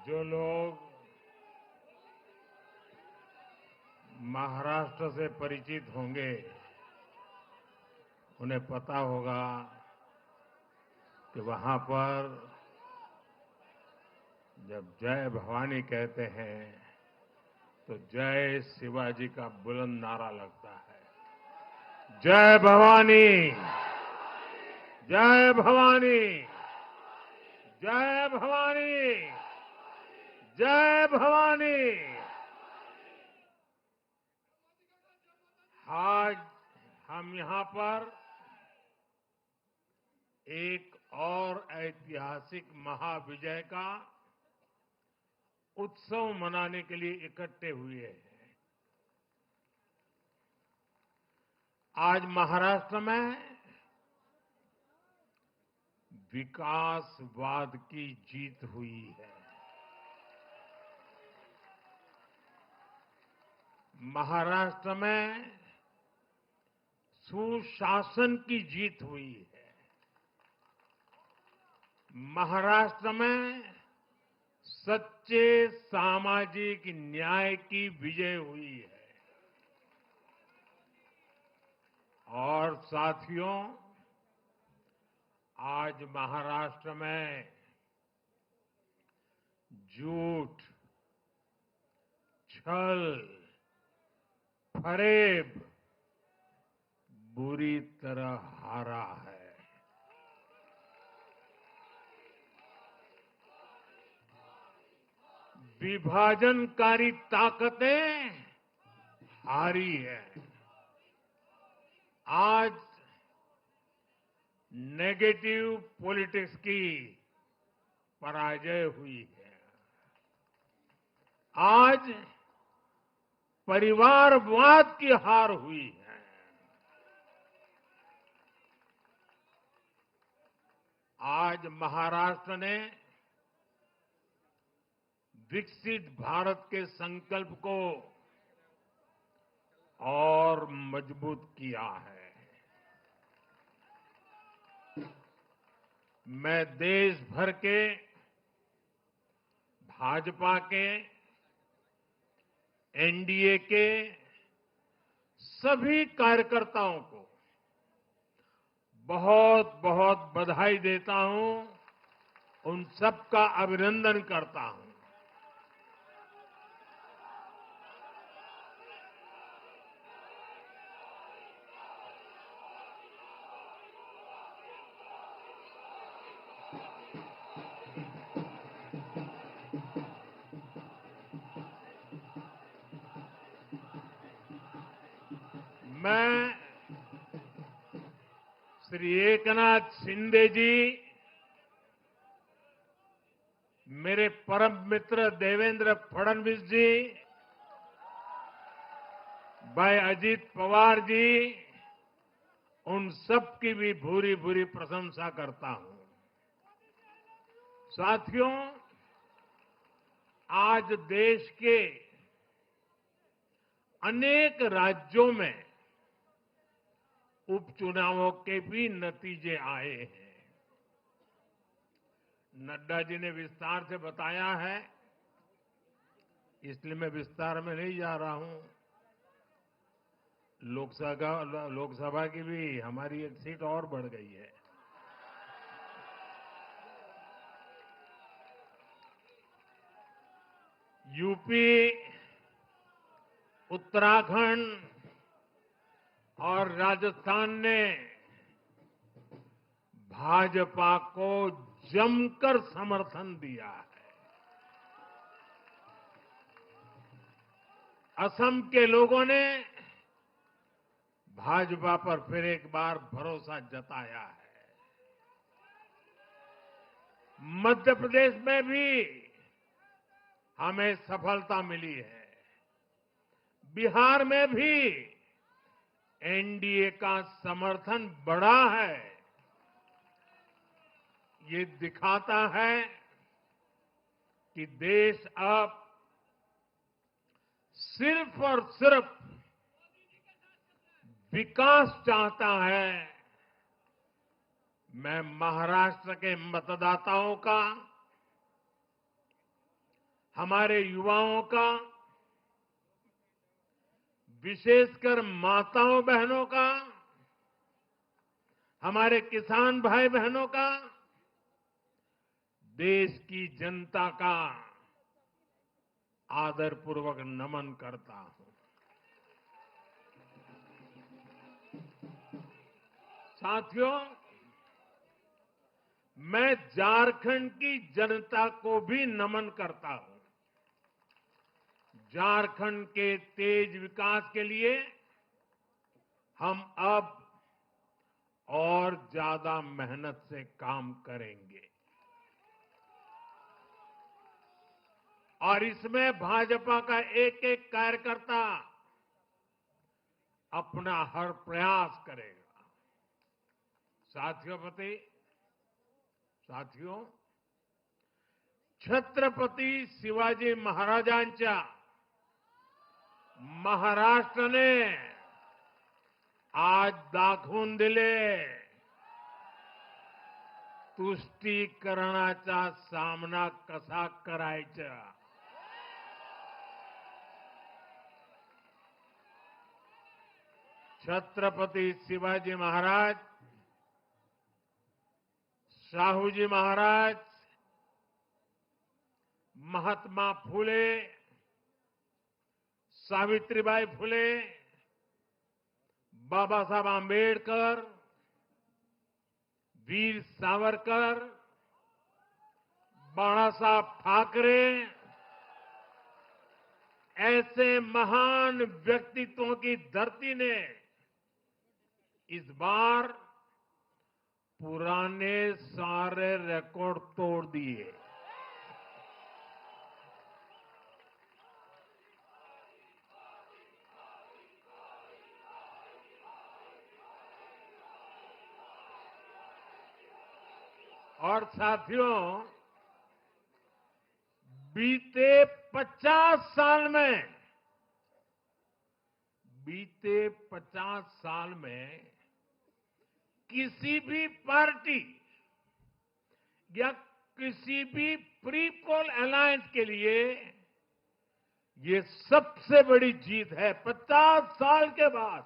जो लोग महाराष्ट्र से परिचित होंगे उन्हें पता होगा कि वहां पर जब जय भवानी कहते हैं तो जय शिवाजी का बुलंद नारा लगता है। जय भवानी, जय भवानी, जय भवानी, जय भवानी। आज हम यहां पर एक और ऐतिहासिक महाविजय का उत्सव मनाने के लिए इकट्ठे हुए हैं। आज महाराष्ट्र में विकासवाद की जीत हुई है। महाराष्ट्र में सुशासन की जीत हुई है। महाराष्ट्र में सच्चे सामाजिक न्याय की विजय हुई है। और साथियों, आज महाराष्ट्र में झूठ, छल, फरेब बुरी तरह हारा है। विभाजनकारी ताकतें हारी है। आज नेगेटिव पॉलिटिक्स की पराजय हुई है। आज परिवारवाद की हार हुई है। आज महाराष्ट्र ने विकसित भारत के संकल्प को और मजबूत किया है। मैं देश भर के भाजपा के, एनडीए के सभी कार्यकर्ताओं को बहुत बहुत बधाई देता हूं, उन सबका अभिनंदन करता हूं। मैं श्री एकनाथ शिंदे जी, मेरे परम मित्र देवेंद्र फडणवीस जी, भाई अजीत पवार जी, उन सब की भी भूरी भूरी प्रशंसा करता हूं। साथियों, आज देश के अनेक राज्यों में उपचुनावों के भी नतीजे आए हैं। नड्डा जी ने विस्तार से बताया है, इसलिए मैं विस्तार में नहीं जा रहा हूं। लोकसभा की भी हमारी एक सीट और बढ़ गई है। यूपी, उत्तराखंड और राजस्थान ने भाजपा को जमकर समर्थन दिया है। असम के लोगों ने भाजपा पर फिर एक बार भरोसा जताया है। मध्य प्रदेश में भी हमें सफलता मिली है। बिहार में भी एनडीए का समर्थन बढ़ा है। ये दिखाता है कि देश अब सिर्फ और सिर्फ विकास चाहता है। मैं महाराष्ट्र के मतदाताओं का हमारे युवाओं का, विशेषकर माताओं बहनों का, हमारे किसान भाई बहनों का, देश की जनता का आदरपूर्वक नमन करता हूं। साथियों, मैं झारखंड की जनता को भी नमन करता हूं। झारखंड के तेज विकास के लिए हम अब और ज्यादा मेहनत से काम करेंगे और इसमें भाजपा का एक एक कार्यकर्ता अपना हर प्रयास करेगा। साथियों, छत्रपती शिवाजी महाराजांच्या महाराष्ट्राने आज दाखवून दिले तुष्टीकरणाचा सामना कसा करायचा। छत्रपती शिवाजी महाराज, शाहूजी महाराज, महात्मा फुले, सावित्रीबाई फुले, बाबासाहेब आंबेडकर, वीर सावरकर, बाला साहब ठाकरे, ऐसे महान व्यक्तित्वों की धरती ने इस बार पुराने सारे रिकॉर्ड तोड़ दिए। और साथियों, बीते 50 साल में किसी भी पार्टी या किसी भी प्री पोल अलायंस के लिए ये सबसे बड़ी जीत है 50 साल के बाद।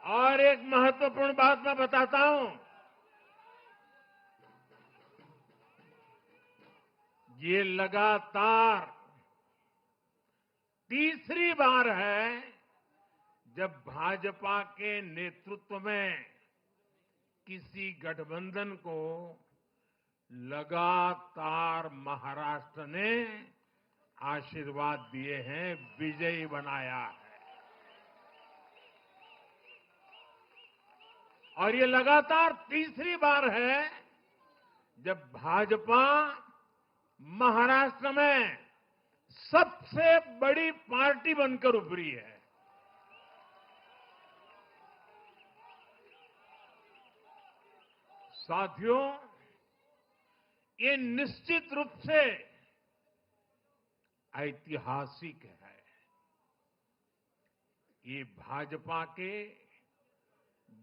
और एक महत्वपूर्ण बात मैं बताता हूं, ये लगातार तीसरी बार है जब भाजपा के नेतृत्व में किसी गठबंधन को लगातार महाराष्ट्र ने आशीर्वाद दिए हैं, विजयी बनाया है। और ये लगातार तीसरी बार है जब भाजपा महाराष्ट्र में सबसे बड़ी पार्टी बनकर उभरी है। साथियों, ये निश्चित रूप से ऐतिहासिक है। ये भाजपा के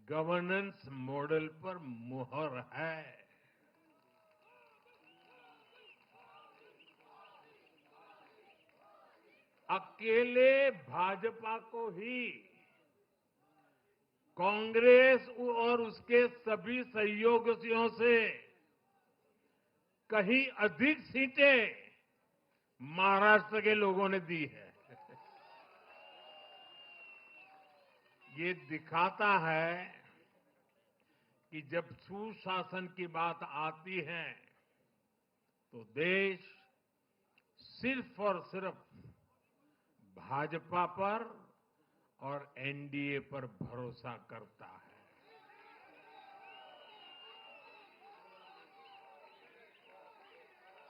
गवर्नेंस मॉडल पर मुहर है। अकेले भाजपा को ही कांग्रेस और उसके सभी सहयोगियों से कहीं अधिक सीटें महाराष्ट्र के लोगों ने दी है। ये दिखाता है कि जब सुशासन की बात आती है तो देश सिर्फ और सिर्फ भाजपा पर और एनडीए पर भरोसा करता है।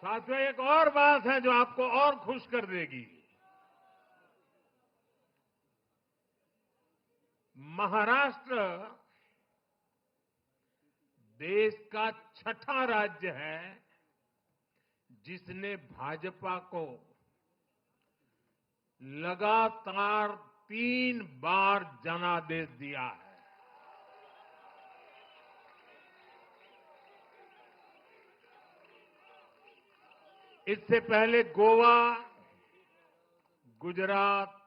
साथियों, एक और बात है जो आपको और खुश कर देगी। महाराष्ट्र देश का छठा राज्य है जिसने भाजपा को लगातार 3 बार जनादेश दिया है। इससे पहले गोवा, गुजरात,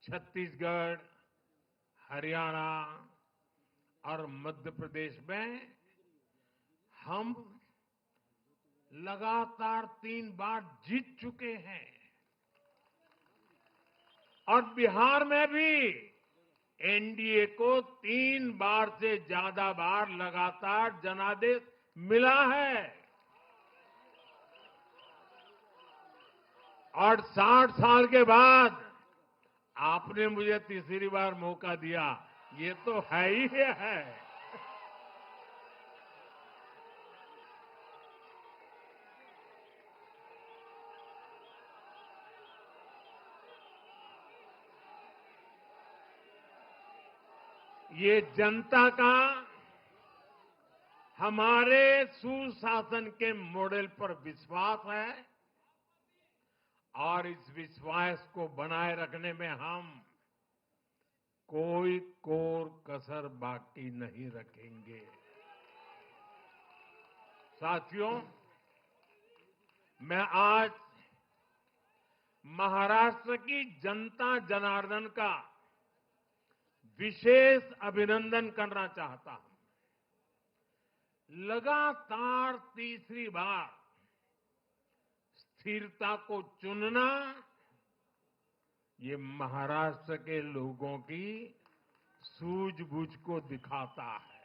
छत्तीसगढ़, हरियाणा और मध्य प्रदेश में हम लगातार 3 बार जीत चुके हैं और बिहार में भी एनडीए को 3 बार से ज्यादा बार लगातार जनादेश मिला है। और 60 साल के बाद आपने मुझे तीसरी बार मौका दिया, ये तो है ही है। ये जनता का हमारे सुशासन के मॉडल पर विश्वास है और इस विश्वास को बनाए रखने में हम कोई कोर कसर बाकी नहीं रखेंगे। साथियों, मैं आज महाराष्ट्र की जनता जनार्दन का विशेष अभिनंदन करना चाहता हूं। लगातार तीसरी बार स्थिरता को चुनना, ये महाराष्ट्र के लोगों की सूझबूझ को दिखाता है।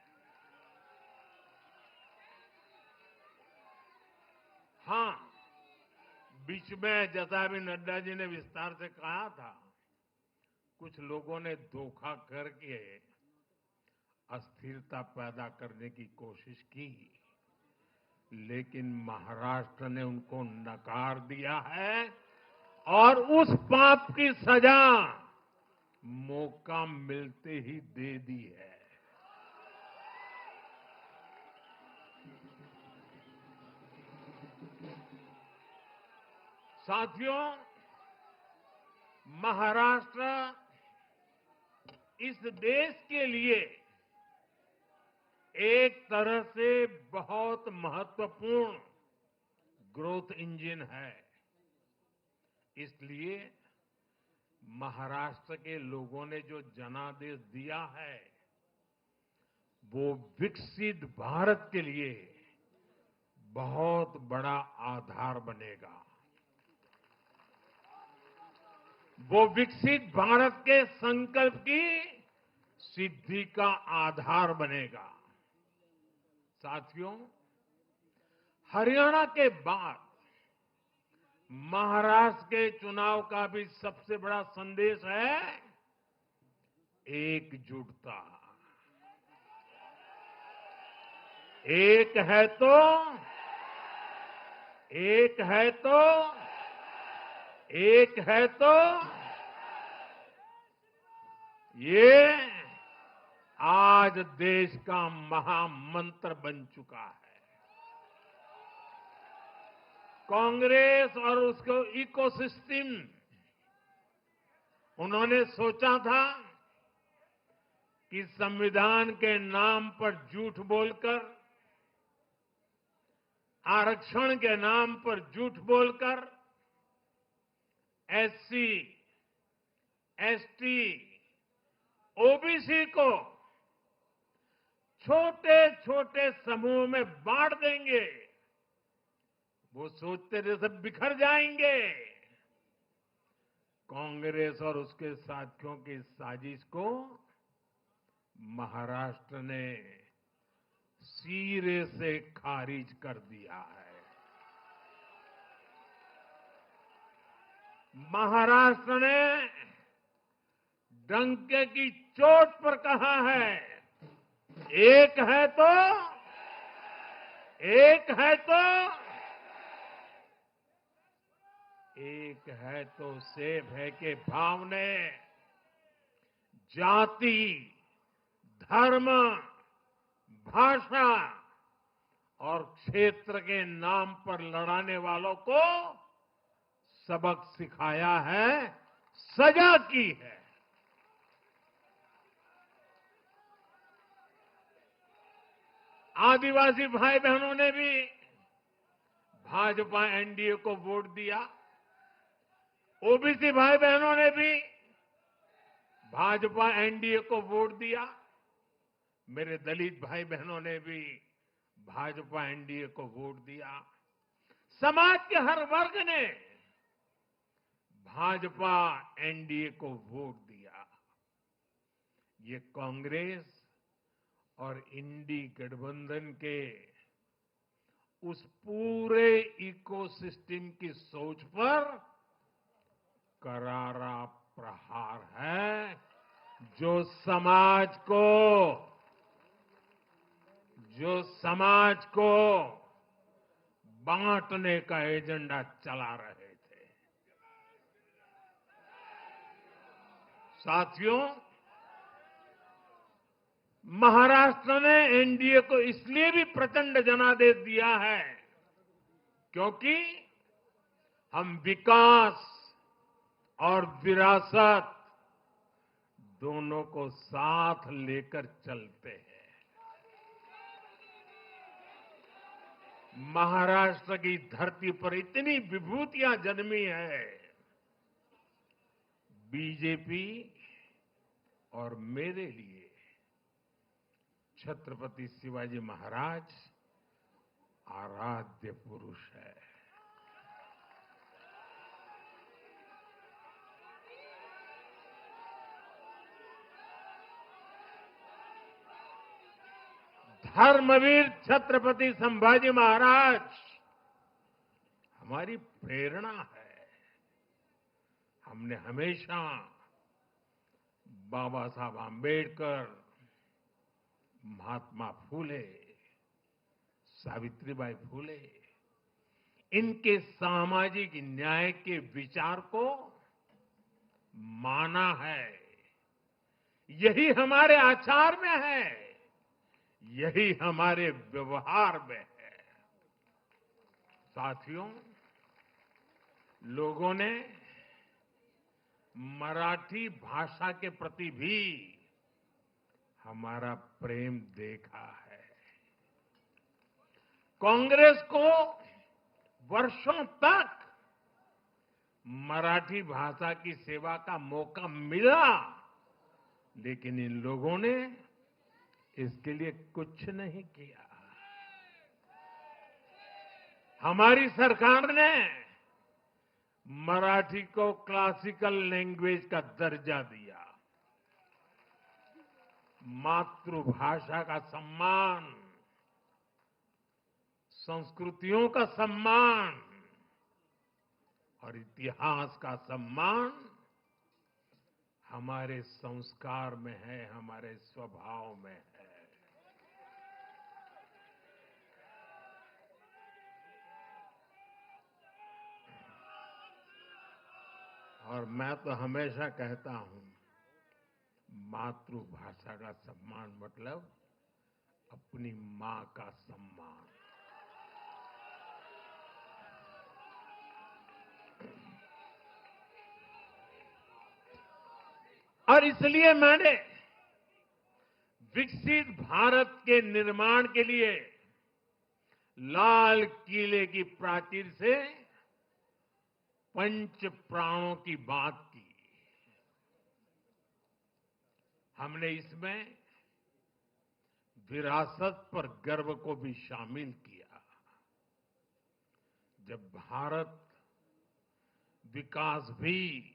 हां, बीच में जैसा अभी नड्डा जी ने विस्तार से कहा था, कुछ लोगों ने धोखा करके अस्थिरता पैदा करने की कोशिश की, लेकिन महाराष्ट्र ने उनको नकार दिया है और उस पाप की सजा मौका मिलते ही दे दी है। साथियों, महाराष्ट्र इस देश के लिए एक तरह से बहुत महत्वपूर्ण ग्रोथ इंजन है। इसलिए महाराष्ट्र के लोगों ने जो जनादेश दिया है, वो विकसित भारत के लिए बहुत बड़ा आधार बनेगा। वो विकसित भारत के संकल्प की सिद्धि का आधार बनेगा। साथियों, हरियाणा के बाद महाराष्ट्र के चुनाव का भी सबसे बड़ा संदेश है एकजुटता। एक है तो एक है तो एक है तो ये आज देश का महामंत्र बन चुका है। कांग्रेस और उसको इकोसिस्टम, उन्होंने सोचा था कि संविधान के नाम पर झूठ बोलकर, आरक्षण के नाम पर झूठ बोलकर एससी, एसटी, ओबीसी को छोटे छोटे समूह में बांट देंगे। वो सोचते थे सब बिखर जाएंगे। कांग्रेस और उसके साथियों की साजिश को महाराष्ट्र ने सिरे से खारिज कर दिया है। महाराष्ट्र ने डंके की चोट पर कहा है, एक है तो एक है तो एक है तो सेब है के भाव ने जाति, धर्म, भाषा और क्षेत्र के नाम पर लड़ाने वालों को सबक सिखाया है, सजा की है। आदिवासी भाई बहनों ने भी भाजपा एनडीए को वोट दिया। ओबीसी भाई बहनों ने भी भाजपा एनडीए को वोट दिया। मेरे दलित भाई बहनों ने भी भाजपा एनडीए को वोट दिया। समाज के हर वर्ग ने भाजपा एनडीए को वोट दिया। ये कांग्रेस और इंडी गठबंधन के उस पूरे इकोसिस्टम की सोच पर करारा प्रहार है, जो समाज को बांटने का एजेंडा चला रहे थे। साथियों, महाराष्ट्र ने एनडीए को इसलिए भी प्रचंड जनादेश दिया है क्योंकि हम विकास और विरासत दोनों को साथ लेकर चलते हैं। महाराष्ट्र की धरती पर इतनी विभूतियां जन्मी है। बीजेपी और मेरे लिए छत्रपति शिवाजी महाराज आराध्य पुरुष है। धर्मवीर छत्रपति संभाजी महाराज हमारी प्रेरणा है। हमने हमेशा बाबा साहब आंबेडकर, महात्मा फूले, सावित्रीबाई फूले, इनके सामाजिक न्याय के विचार को माना है। यही हमारे आचार में है, यही हमारे व्यवहार में है। साथियों, लोगों ने मराठी भाषा के प्रति भी हमारा प्रेम देखा है। कांग्रेस को वर्षों तक मराठी भाषा की सेवा का मौका मिला, लेकिन इन लोगों ने इसके लिए कुछ नहीं किया। हमारी सरकार ने मराठी को क्लासिकल लैंग्वेज का दर्जा दिया। मातृभाषा का सम्मान, संस्कृतियों का सम्मान और इतिहास का सम्मान हमारे संस्कार में है, हमारे स्वभाव में है। और मैं तो हमेशा कहता हूं, मातृभाषा का सम्मान मतलब अपनी मां का सम्मान। और इसलिए मैंने विकसित भारत के निर्माण के लिए लाल किले की प्राचीर से पंच प्राणों की बात की। हमने इसमें विरासत पर गर्व को भी शामिल किया। जब भारत विकास भी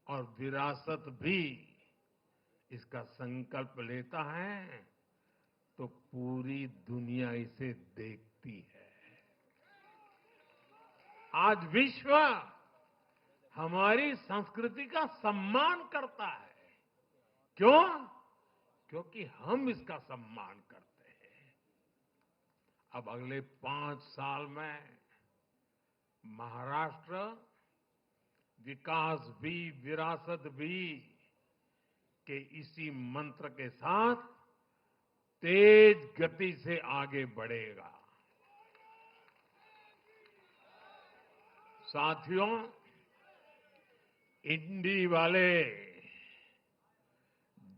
और विरासत भी इसका संकल्प लेता है तो पूरी दुनिया इसे देखती है। आज विश्व हमारी संस्कृति का सम्मान करता है। क्यों? क्योंकि हम इसका सम्मान करते हैं। अब अगले 5 साल में महाराष्ट्र विकास भी विरासत भी के इसी मंत्र के साथ तेज गति से आगे बढ़ेगा। साथियों, इंडी वाले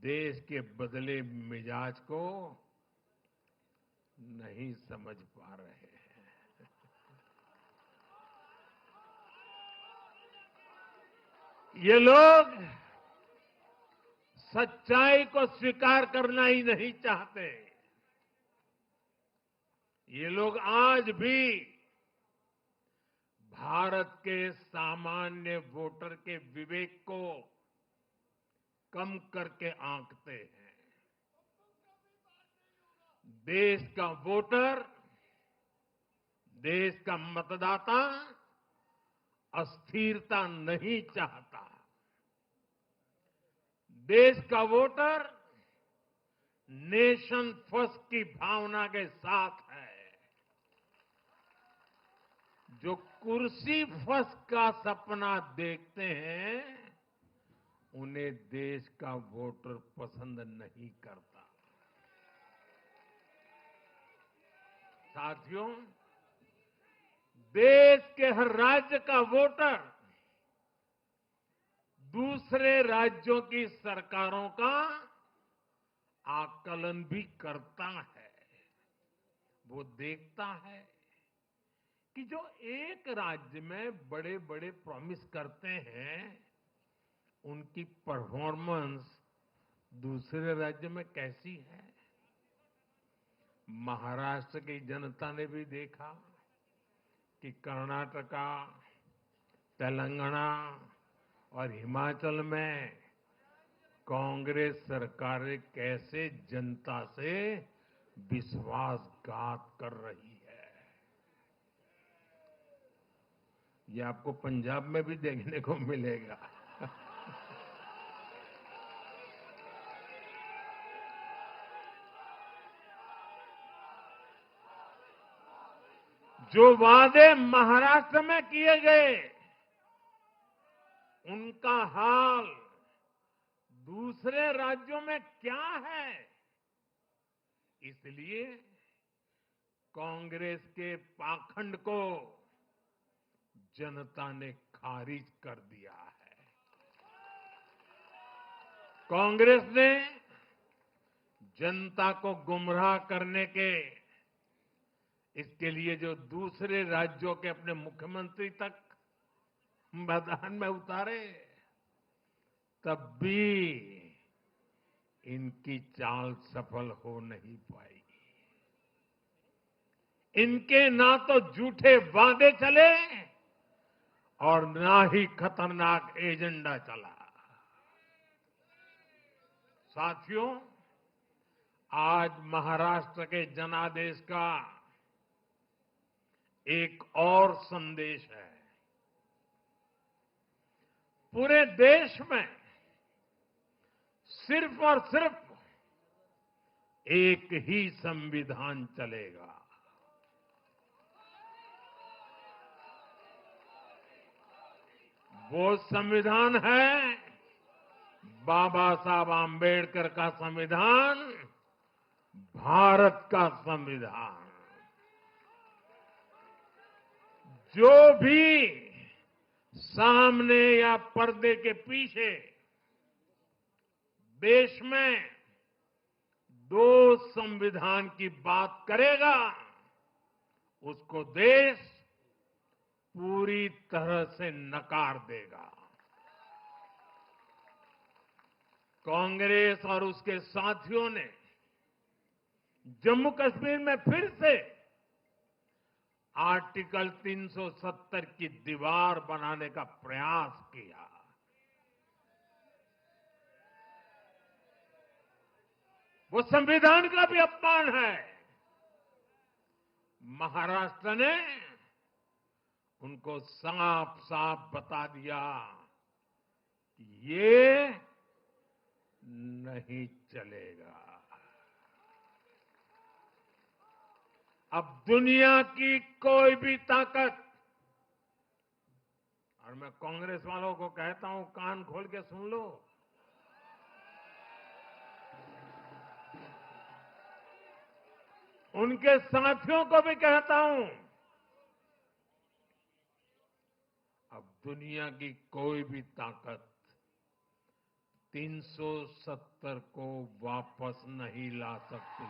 देश के बदले मिजाज को नहीं समझ पा रहे हैं। ये लोग सच्चाई को स्वीकार करना ही नहीं चाहते। ये लोग आज भी भारत के सामान्य वोटर के विवेक को कम करके आंकते हैं। देश का वोटर, देश का मतदाता अस्थिरता नहीं चाहता। देश का वोटर नेशन फर्स्ट की भावना के साथ है। जो कुर्सी फर्स्ट का सपना देखते हैं, उन्हें देश का वोटर पसंद नहीं करता। साथियों, देश के हर राज्य का वोटर दूसरे राज्यों की सरकारों का आकलन भी करता है। वो देखता है कि जो एक राज्य में बड़े बड़े प्रॉमिस करते हैं, उनकी परफॉर्मेंस दूसरे राज्य में कैसी है। महाराष्ट्र की जनता ने भी देखा कि कर्नाटका, तेलंगाना और हिमाचल में कांग्रेस सरकारें कैसे जनता से विश्वासघात कर रही है। ये आपको पंजाब में भी देखने को मिलेगा। जो वादे महाराष्ट्र में किए गए, उनका हाल दूसरे राज्यों में क्या है। इसलिए कांग्रेस के पाखंड को जनता ने खारिज कर दिया है। कांग्रेस ने जनता को गुमराह करने के इसके लिए जो दूसरे राज्यों के अपने मुख्यमंत्री तक मैदान में उतारे, तब भी इनकी चाल सफल हो नहीं पाई। इनके ना तो झूठे वादे चले और ना ही खतरनाक एजेंडा चला। साथियों, आज महाराष्ट्र के जनादेश का एक और संदेश है। पूरे देश में सिर्फ और सिर्फ एक ही संविधान चलेगा। वो संविधान है बाबा साहब आम्बेडकर का संविधान, भारत का संविधान। जो भी सामने या पर्दे के पीछे देश में दो संविधान की बात करेगा, उसको देश पूरी तरह से नकार देगा। कांग्रेस और उसके साथियों ने जम्मू कश्मीर में फिर से आर्टिकल 370 की दीवार बनाने का प्रयास किया। वो संविधान का भी अपमान है। महाराष्ट्र ने उनको साफ साफ बता दिया कि ये नहीं चलेगा। अब दुनिया की कोई भी ताकत, और मैं कांग्रेस वालों को कहता हूं, कान खोल के सुन लो, उनके साथियों को भी कहता हूं, दुनिया की कोई भी ताकत 370 को वापस नहीं ला सकती।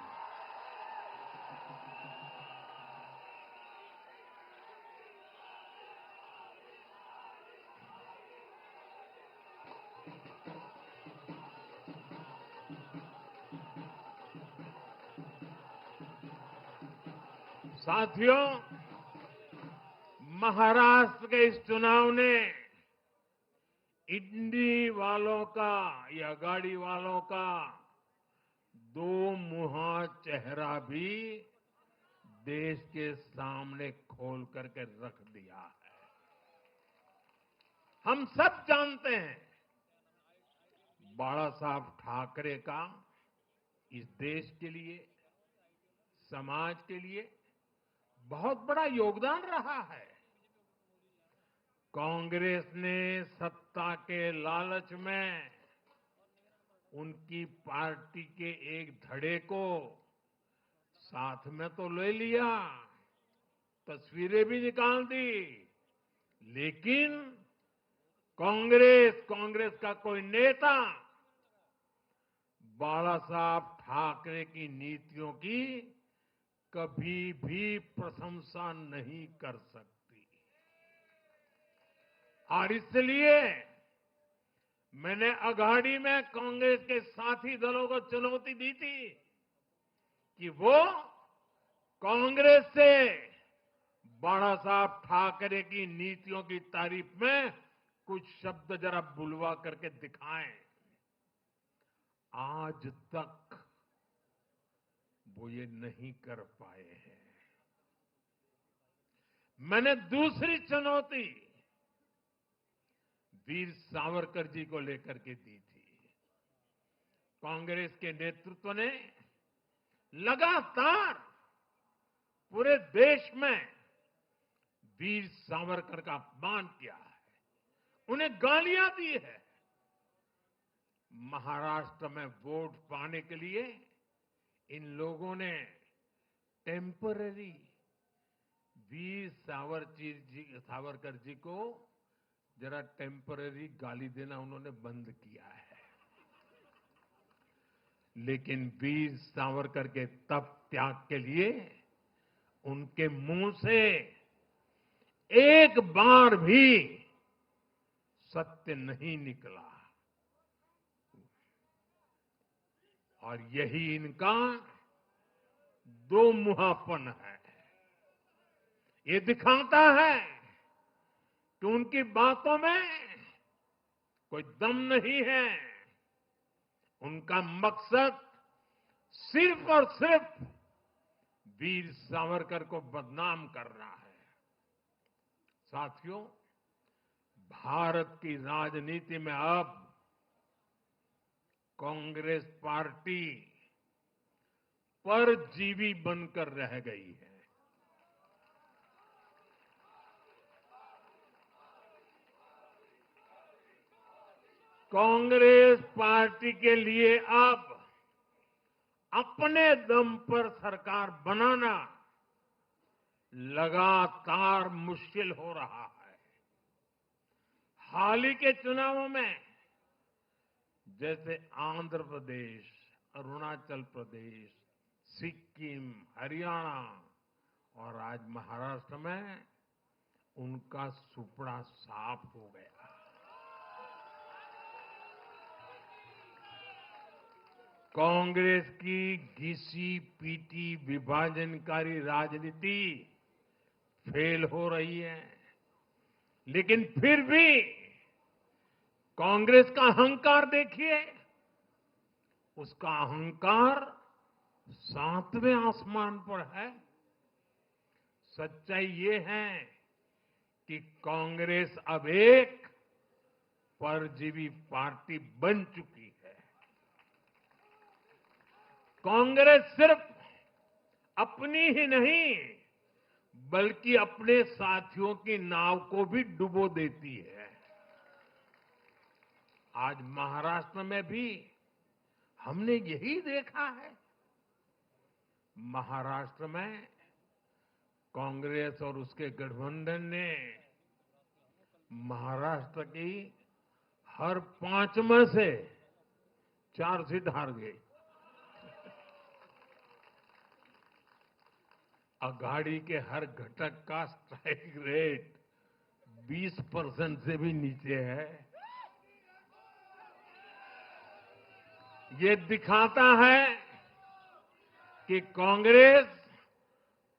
साथियों, महाराष्ट्र के इस चुनाव ने इंडी वालों का या गाड़ी वालों का दो मुहा चेहरा भी देश के सामने खोल करके रख दिया है। हम सब जानते हैं बाला साहब ठाकरे का इस देश के लिए, समाज के लिए बहुत बड़ा योगदान रहा है। कांग्रेस ने सत्ता के लालच में उनकी पार्टी के एक धड़े को साथ में तो ले लिया, तस्वीरें भी निकाल दी, लेकिन कांग्रेस का कोई नेता बाला साहब ठाकरे की नीतियों की कभी भी प्रशंसा नहीं कर सकती। और इसलिए मैंने अघाड़ी में कांग्रेस के साथी दलों को चुनौती दी थी कि वो कांग्रेस से बाला साहब ठाकरे की नीतियों की तारीफ में कुछ शब्द जरा बुलवा करके दिखाएं। आज तक वो ये नहीं कर पाए हैं। मैंने दूसरी चुनौती वीर सावरकर जी को लेकर के दी थी। कांग्रेस के नेतृत्व ने लगातार पूरे देश में वीर सावरकर का अपमान किया है, उन्हें गालियां दी है। महाराष्ट्र में वोट पाने के लिए इन लोगों ने टेम्पररी वीर सावरकर जी को जरा टेम्पररी गाली देना उन्होंने बंद किया है। लेकिन वीर सावरकर के तप त्याग के लिए उनके मुंह से एक बार भी सत्य नहीं निकला। और यही इनका दो मुहापन है। ये दिखाता है कि उनकी बातों में कोई दम नहीं है। उनका मकसद सिर्फ और सिर्फ वीर सावरकर को बदनाम करना है। साथियों, भारत की राजनीति में अब कांग्रेस पार्टी परजीवी बनकर रह गई है। कांग्रेस पार्टी के लिए अब अपने दम पर सरकार बनाना लगातार मुश्किल हो रहा है। हाल ही के चुनावों में जैसे आंध्र प्रदेश, अरुणाचल प्रदेश, सिक्किम, हरियाणा और आज महाराष्ट्र में उनका सुपड़ा साफ हो गया। कांग्रेस की घिसी पीटी विभाजनकारी राजनीति फेल हो रही है, लेकिन फिर भी कांग्रेस का अहंकार देखिए। उसका अहंकार 7वें आसमान पर है। सच्चाई ये है कि कांग्रेस अब एक परजीवी पार्टी बन चुकी है। कांग्रेस सिर्फ अपनी ही नहीं बल्कि अपने साथियों की नाव को भी डुबो देती है। आज महाराष्ट्र में भी हमने यही देखा है। महाराष्ट्र में कांग्रेस और उसके गठबंधन ने महाराष्ट्र की हर 5 में से 4 सीट हार गई। अघाड़ी के हर घटक का स्ट्राइक रेट 20% से भी नीचे है। ये दिखाता है कि कांग्रेस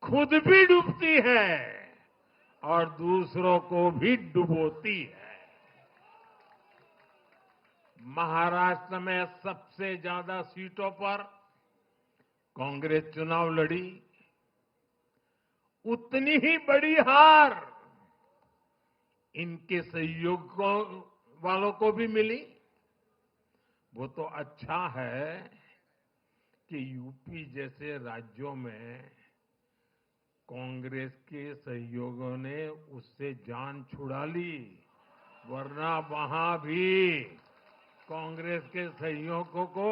खुद भी डूबती है और दूसरों को भी डुबोती है। महाराष्ट्र में सबसे ज्यादा सीटों पर कांग्रेस चुनाव लड़ी, उतनी ही बड़ी हार इनके सहयोगियों वालों को भी मिली। वो तो अच्छा है कि यूपी जैसे राज्यों में कांग्रेस के सहयोगियों ने उससे जान छुड़ा ली, वरना वहां भी कांग्रेस के सहयोगियों को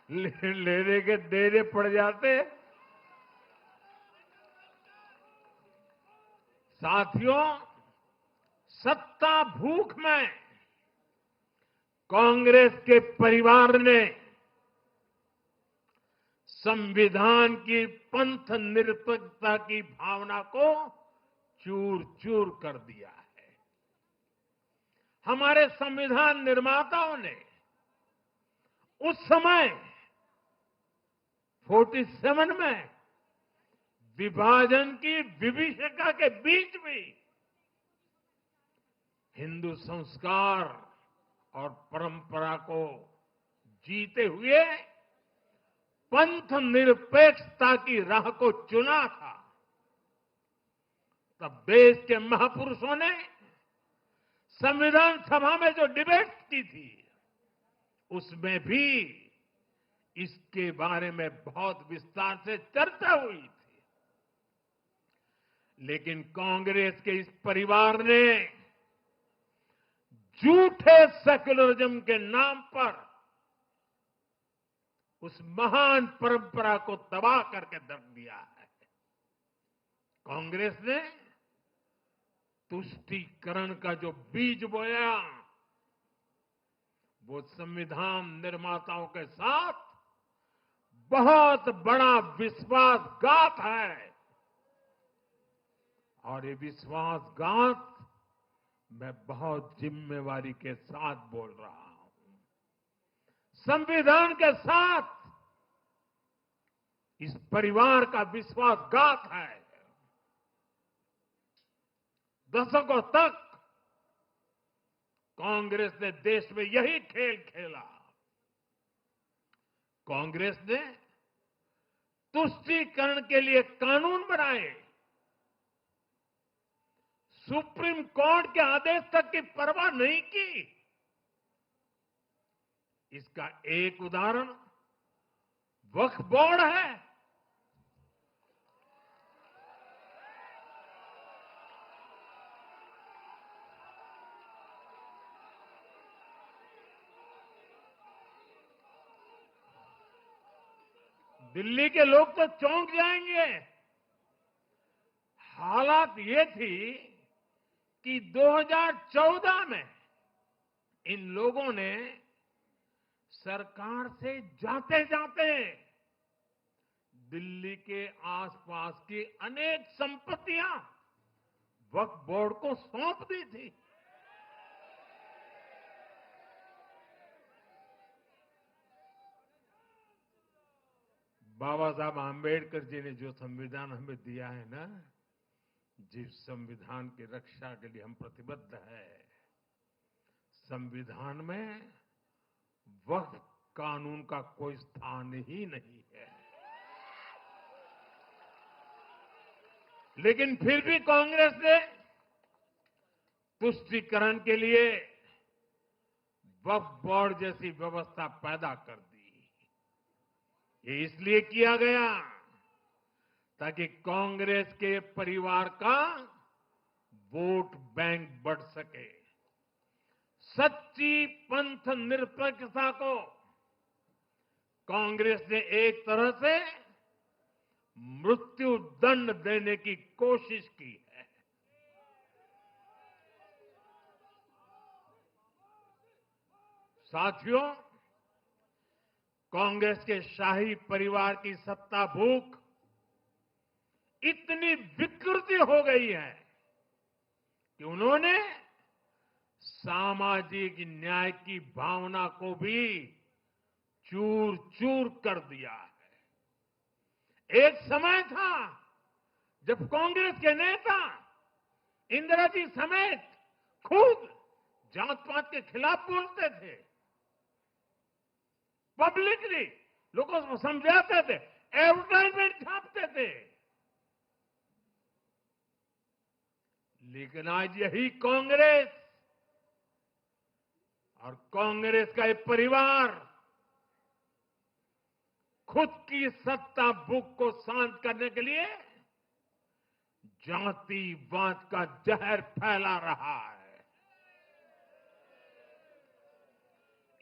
लेने के देने पड़ जाते। साथियों, सत्ता भूख में कांग्रेस के परिवार ने संविधान की पंथ निरपेक्षता की भावना को चूर चूर कर दिया है। हमारे संविधान निर्माताओं ने उस समय 47 में विभाजन की विभीषिका के बीच भी हिंदू संस्कार और परंपरा को जीते हुए पंथ निरपेक्षता की राह को चुना था। तब देश के महापुरुषों ने संविधान सभा में जो डिबेट की थी, उसमें भी इसके बारे में बहुत विस्तार से चर्चा हुई थी। लेकिन कांग्रेस के इस परिवार ने झूठे सेक्युलरिज्म के नाम पर उस महान परंपरा को तबाह करके रख दिया है। कांग्रेस ने तुष्टीकरण का जो बीज बोया, वो संविधान निर्माताओं के साथ बहुत बड़ा विश्वासघात है। और ये विश्वासघात मैं बहुत जिम्मेवारी के साथ बोल रहा हूं। संविधान के साथ इस परिवार का विश्वासघात है। दशकों तक कांग्रेस ने देश में यही खेल खेला। कांग्रेस ने तुष्टीकरण के लिए कानून बनाए, सुप्रीम कोर्ट के आदेश तक की परवाह नहीं की। इसका एक उदाहरण वक्फ बोर्ड है। दिल्ली के लोग तो चौंक जाएंगे। हालात ये थी कि 2014 में इन लोगों ने सरकार से जाते जाते दिल्ली के आसपास की अनेक संपत्तियां वक्फ बोर्ड को सौंप दी थी। बाबा साहब आंबेडकर जी ने जो संविधान हमें दिया है ना, जिस संविधान की रक्षा के लिए हम प्रतिबद्ध है, संविधान में वक्फ कानून का कोई स्थान ही नहीं है। लेकिन फिर भी कांग्रेस ने तुष्टीकरण के लिए वक्फ बोर्ड जैसी व्यवस्था पैदा कर दी। ये इसलिए किया गया ताकि कांग्रेस के परिवार का वोट बैंक बढ़ सके। सच्ची पंथ निरपेक्षता को कांग्रेस ने एक तरह से मृत्यु दंड देने की कोशिश की है। साथियों, कांग्रेस के शाही परिवार की सत्ता भूख इतनी विकृति हो गई है कि उन्होंने सामाजिक न्याय की भावना को भी चूर चूर कर दिया है। एक समय था जब कांग्रेस के नेता इंदिरा जी समेत खुद जात पात के खिलाफ बोलते थे, पब्लिकली लोगों को समझाते थे, एडवर्टाइजमेंट छापते थे। लेकिन आज यही कांग्रेस और कांग्रेस का एक परिवार खुद की सत्ता भूख को शांत करने के लिए जातिवाद का जहर फैला रहा है।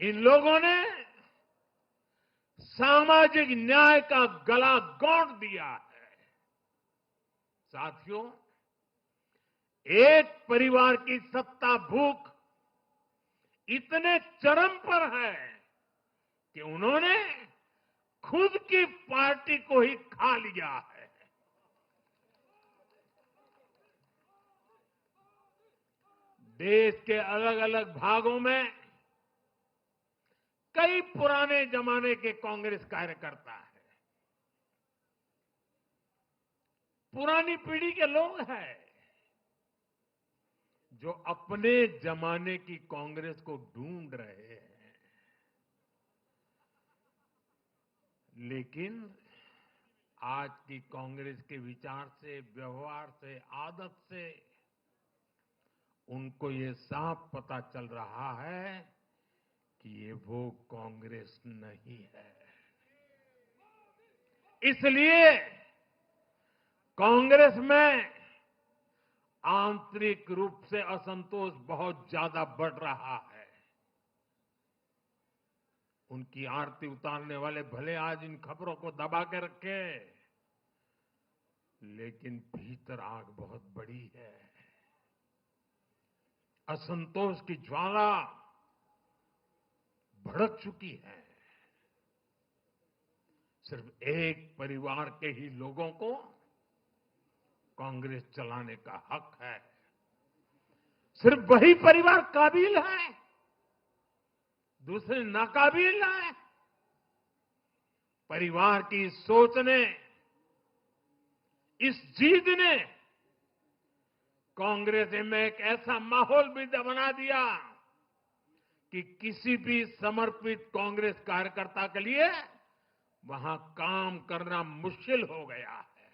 इन लोगों ने सामाजिक न्याय का गला घोंट दिया है। साथियों, एक परिवार की सत्ता भूख इतने चरम पर है कि उन्होंने खुद की पार्टी को ही खा लिया है। देश के अलग अलग भागों में कई पुराने जमाने के कांग्रेस कार्यकर्ता हैं, पुरानी पीढ़ी के लोग हैं जो अपने जमाने की कांग्रेस को ढूंढ रहे हैं। लेकिन आज की कांग्रेस के विचार से, व्यवहार से, आदत से उनको ये साफ पता चल रहा है कि ये वो कांग्रेस नहीं है। इसलिए कांग्रेस में आंतरिक रूप से असंतोष बहुत ज्यादा बढ़ रहा है। उनकी आरती उतारने वाले भले आज इन खबरों को दबा के रखे, लेकिन भीतर आग बहुत बड़ी है। असंतोष की ज्वाला भड़क चुकी है। सिर्फ एक परिवार के ही लोगों को कांग्रेस चलाने का हक है। सिर्फ वही परिवार काबिल है, दूसरे नाकाबिल है। परिवार की सोच ने, इस जीत ने कांग्रेस में एक ऐसा माहौल भी बना दिया कि किसी भी समर्पित कांग्रेस कार्यकर्ता के लिए वहां काम करना मुश्किल हो गया है।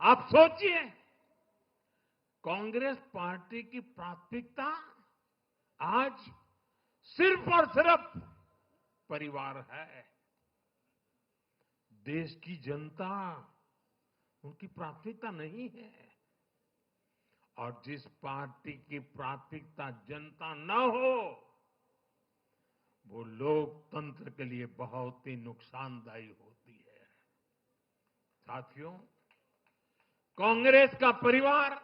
आप सोचिए, कांग्रेस पार्टी की प्राथमिकता आज सिर्फ और सिर्फ परिवार है। देश की जनता उनकी प्राथमिकता नहीं है। और जिस पार्टी की प्राथमिकता जनता न हो, वो लोकतंत्र के लिए बहुत ही नुकसानदायी होती है। साथियों, कांग्रेस का परिवार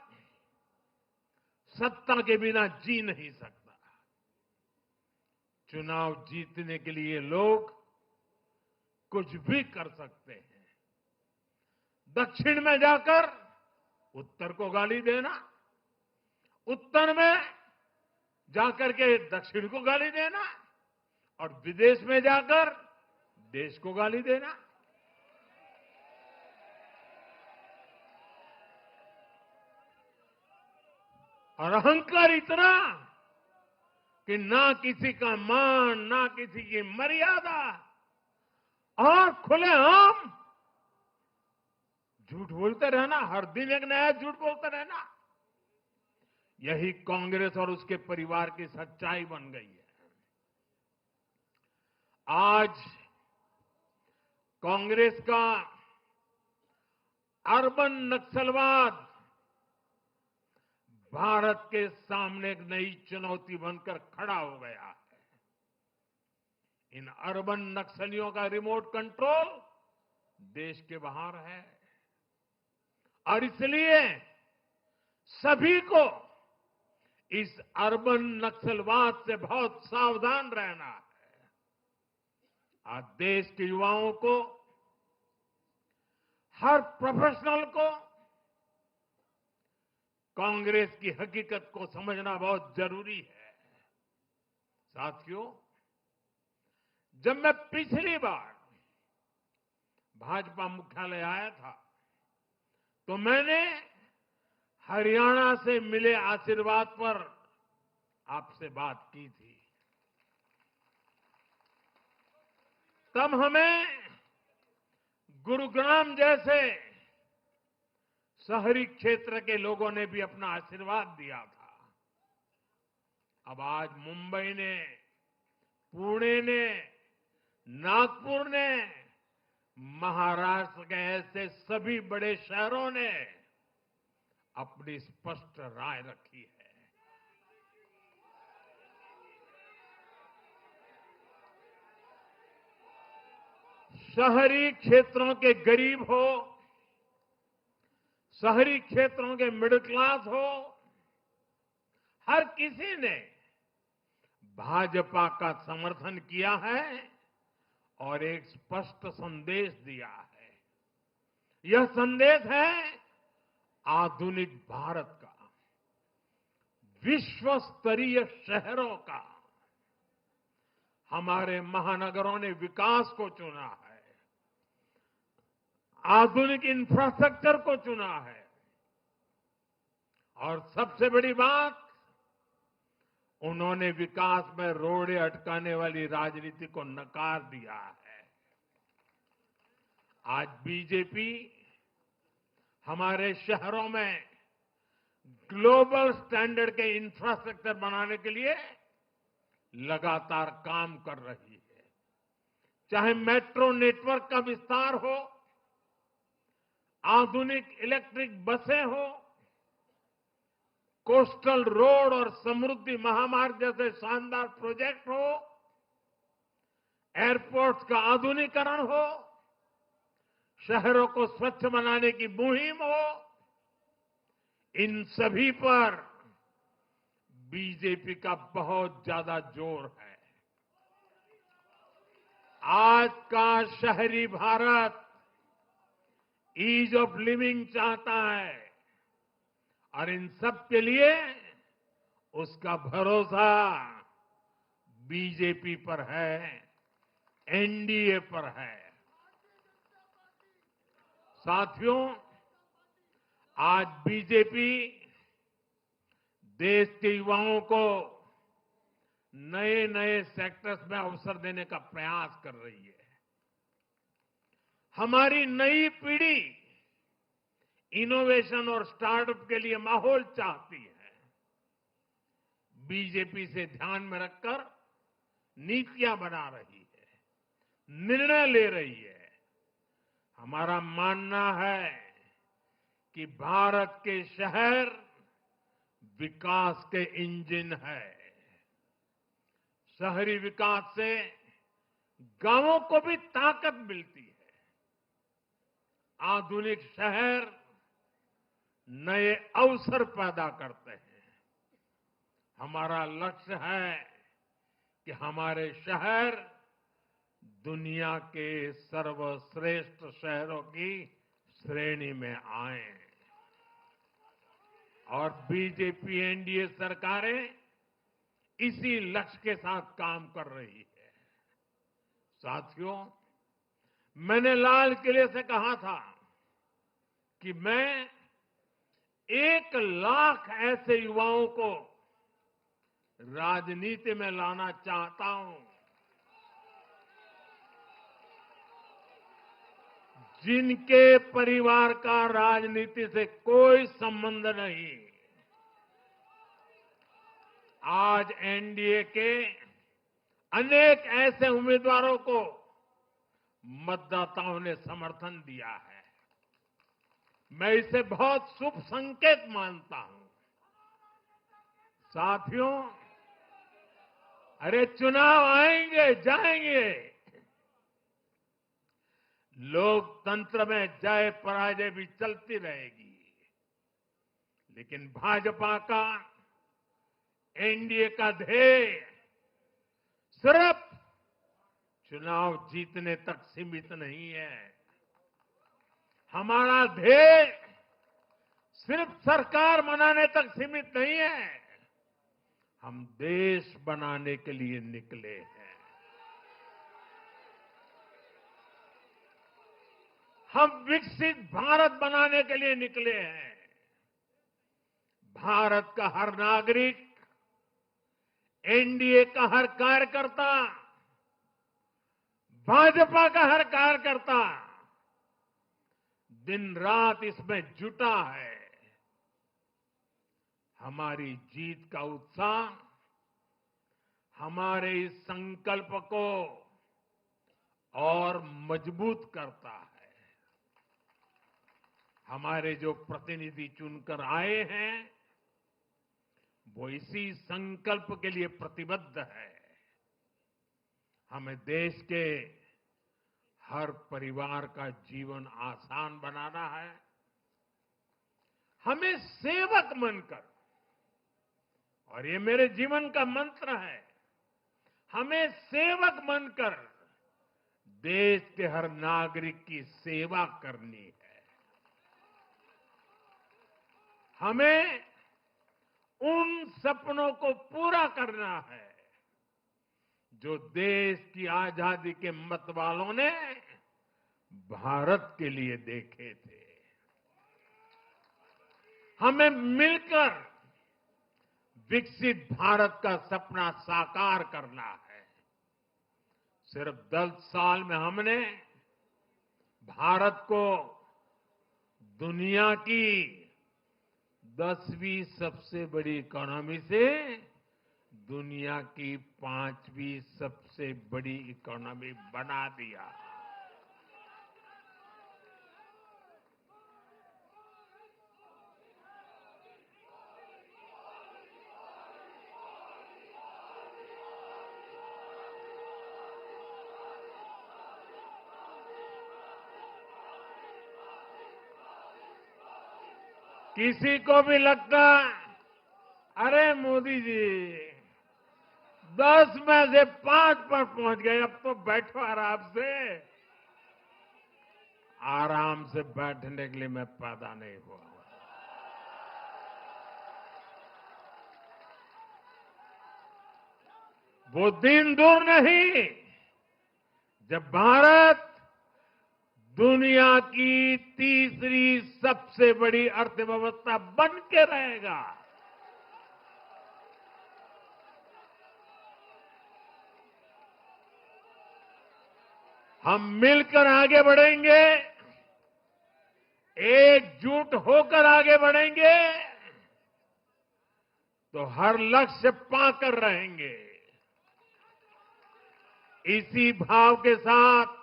सत्ता के बिना जी नहीं सकता। चुनाव जीतने के लिए लोग कुछ भी कर सकते हैं। दक्षिण में जाकर उत्तर को गाली देना, उत्तर में जाकर के दक्षिण को गाली देना और विदेश में जाकर देश को गाली देना। और अहंकार इतना कि ना किसी का मान, ना किसी की मर्यादा, और खुलेआम झूठ बोलते रहना, हर दिन एक नया झूठ बोलते रहना। यही कांग्रेस और उसके परिवार की सच्चाई बन गई है। आज कांग्रेस का अर्बन नक्सलवाद भारत के सामने एक नई चुनौती बनकर खड़ा हो गया है। इन अर्बन नक्सलियों का रिमोट कंट्रोल देश के बाहर है और इसलिए सभी को इस अर्बन नक्सलवाद से बहुत सावधान रहना है। आज देश के युवाओं को, हर प्रोफेशनल को कांग्रेस की हकीकत को समझना बहुत जरूरी है। साथियों, जब मैं पिछली बार भाजपा मुख्यालय आया था तो मैंने हरियाणा से मिले आशीर्वाद पर आपसे बात की थी। तब हमें गुरुग्राम जैसे शहरी क्षेत्र के लोगों ने भी अपना आशीर्वाद दिया था। अब आज मुंबई ने, पुणे ने, नागपुर ने, महाराष्ट्र के ऐसे सभी बड़े शहरों ने अपनी स्पष्ट राय रखी है। शहरी क्षेत्रों के गरीब हो, शहरी क्षेत्रों के मिडिल क्लास हो, हर किसी ने भाजपा का समर्थन किया है और एक स्पष्ट संदेश दिया है। यह संदेश है आधुनिक भारत का, विश्व स्तरीय शहरों का। हमारे महानगरों ने विकास को चुना है, आधुनिक इंफ्रास्ट्रक्चर को चुना है और सबसे बड़ी बात, उन्होंने विकास में रोड़े अटकाने वाली राजनीति को नकार दिया है। आज बीजेपी हमारे शहरों में ग्लोबल स्टैंडर्ड के इंफ्रास्ट्रक्चर बनाने के लिए लगातार काम कर रही है। चाहे मेट्रो नेटवर्क का विस्तार हो, आधुनिक इलेक्ट्रिक बसें हो, कोस्टल रोड और समृद्धि महामार्ग जैसे शानदार प्रोजेक्ट हो, एयरपोर्ट्स का आधुनिकीकरण हो, शहरों को स्वच्छ बनाने की मुहिम हो, इन सभी पर बीजेपी का बहुत ज्यादा जोर है। आज का शहरी भारत ईज ऑफ लिविंग चाहता है और इन सब के लिए उसका भरोसा बीजेपी पर है, एनडीए पर है। साथियों, आज बीजेपी देश के युवाओं को नए नए सेक्टर्स में अवसर देने का प्रयास कर रही है। हमारी नई पीढ़ी इनोवेशन और स्टार्टअप के लिए माहौल चाहती है। बीजेपी से ध्यान में रखकर नीतियां बना रही है, निर्णय ले रही है। हमारा मानना है कि भारत के शहर विकास के इंजन है। शहरी विकास से गांवों को भी ताकत मिलती है। आधुनिक शहर नए अवसर पैदा करते हैं। हमारा लक्ष्य है कि हमारे शहर दुनिया के सर्वश्रेष्ठ शहरों की श्रेणी में आए और बीजेपी एनडीए सरकारें इसी लक्ष्य के साथ काम कर रही है। साथियों, मैंने लाल किले से कहा था कि मैं 1,00,000 ऐसे युवाओं को राजनीति में लाना चाहता हूं जिनके परिवार का राजनीति से कोई संबंध नहीं। आज एनडीए के अनेक ऐसे उम्मीदवारों को मतदाताओं ने समर्थन दिया है। मैं इसे बहुत शुभ संकेत मानता हूं। साथियों, अरे चुनाव आएंगे जाएंगे, लोकतंत्र में जय पराजय भी चलती रहेगी, लेकिन भाजपा का एनडीए का ध्येय सिर्फ चुनाव जीतने तक सीमित नहीं है। हमारा ध्येय सिर्फ सरकार बनाने तक सीमित नहीं है। हम देश बनाने के लिए निकले हैं। हम विकसित भारत बनाने के लिए निकले हैं। भारत का हर नागरिक, एनडीए का हर कार्यकर्ता, भाजपा का हर कार्यकर्ता दिन रात इसमें जुटा है। हमारी जीत का उत्साह हमारे इस संकल्प को और मजबूत करता है। हमारे जो प्रतिनिधि चुनकर आए हैं वो इसी संकल्प के लिए प्रतिबद्ध है। हमें देश के हर परिवार का जीवन आसान बनाना है। हमें सेवक बनकर, और ये मेरे जीवन का मंत्र है, हमें सेवक बनकर देश के हर नागरिक की सेवा करनी है। हमें उन सपनों को पूरा करना है जो देश की आजादी के मत वालों ने भारत के लिए देखे थे। हमें मिलकर विकसित भारत का सपना साकार करना है। सिर्फ 10 साल में हमने भारत को दुनिया की 10वीं सबसे बड़ी इकोनॉमी से दुनिया की 5वीं सबसे बड़ी इकोनॉमी बना दिया। किसी को भी लगता, अरे मोदी जी 10 में से 5 पर पहुंच गए, अब तो बैठो आराम से। आराम से बैठने के लिए मैं पैदा नहीं हुआ। वो दिन दूर नहीं जब भारत दुनिया की तीसरी सबसे बड़ी अर्थव्यवस्था बन के रहेगा। हम मिलकर आगे बढ़ेंगे, एकजुट होकर आगे बढ़ेंगे तो हर लक्ष्य पाकर रहेंगे। इसी भाव के साथ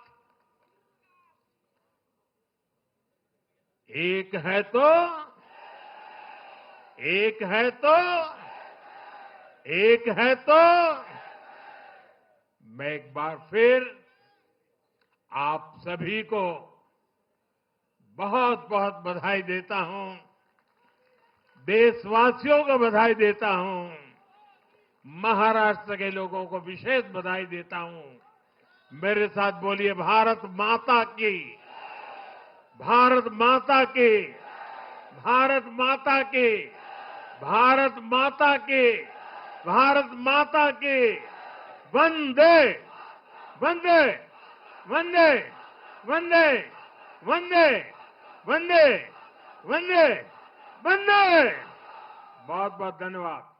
एक है तो मैं एक बार फिर आप सभी को बहुत बहुत बधाई देता हूं, देशवासियों को बधाई देता हूं, महाराष्ट्र के लोगों को विशेष बधाई देता हूं। मेरे साथ बोलिए, भारत माता की, भारत माता की, भारत माता की, भारत माता की, भारत माता की। वंदे वंदे वंदे वंदे वंदे वंदे वंदे वंदे। बहुत बहुत धन्यवाद।